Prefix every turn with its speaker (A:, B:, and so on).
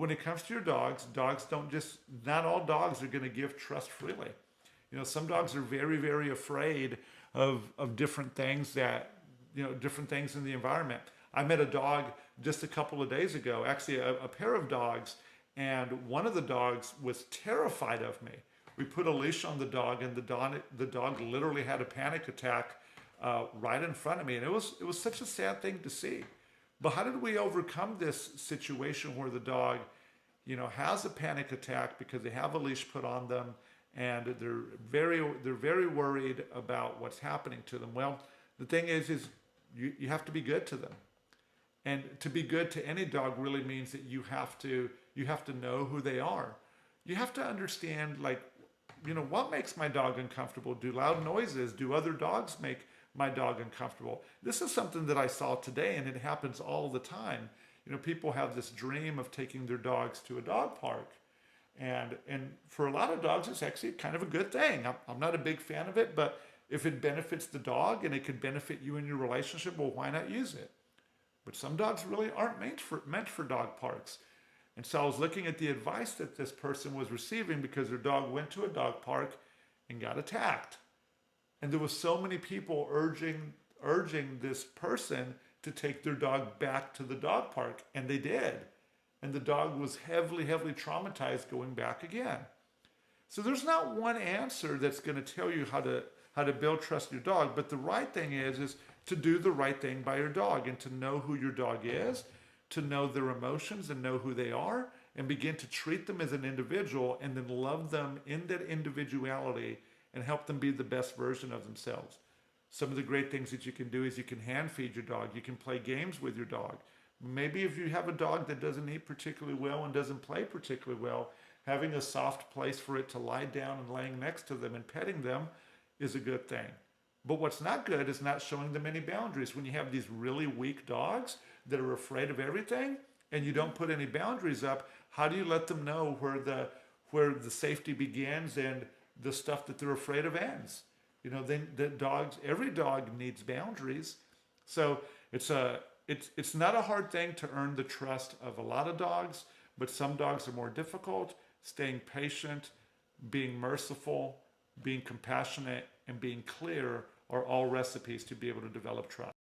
A: When it comes to your dogs, not all dogs are going to give trust freely. Some dogs are very, very afraid of different things different things in the environment. I met a dog just a couple of days ago, actually a pair of dogs, and one of the dogs was terrified of me. We put a leash on the dog, and the dog literally had a panic attack right in front of me, and it was such a sad thing to see. But how did we overcome this situation where the dog, has a panic attack because they have a leash put on them, and they're very worried about what's happening to them? Well, the thing is you have to be good to them. And to be good to any dog really means that you have to know who they are. You have to understand, what makes my dog uncomfortable? Do loud noises? Do other dogs make my dog uncomfortable? This is something that I saw today, and it happens all the time. People have this dream of taking their dogs to a dog park. And for a lot of dogs, it's actually kind of a good thing. I'm not a big fan of it, but if it benefits the dog and it could benefit you in your relationship, well, why not use it? But some dogs really aren't meant for dog parks. And so I was looking at the advice that this person was receiving because their dog went to a dog park and got attacked. And there was so many people urging this person to take their dog back to the dog park, and they did. And the dog was heavily, heavily traumatized going back again. So there's not one answer that's going to tell you how to build trust in your dog, but the right thing is to do the right thing by your dog and to know who your dog is, to know their emotions and know who they are, and begin to treat them as an individual and then love them in that individuality and help them be the best version of themselves. Some of the great things that you can do is you can hand feed your dog. You can play games with your dog. Maybe if you have a dog that doesn't eat particularly well and doesn't play particularly well, having a soft place for it to lie down and laying next to them and petting them is a good thing. But what's not good is not showing them any boundaries. When you have these really weak dogs that are afraid of everything and you don't put any boundaries up, how do you let them know where the safety begins and the stuff that they're afraid of ends? Every dog needs boundaries. So it's not a hard thing to earn the trust of a lot of dogs, but some dogs are more difficult. Staying patient, being merciful, being compassionate, and being clear are all recipes to be able to develop trust.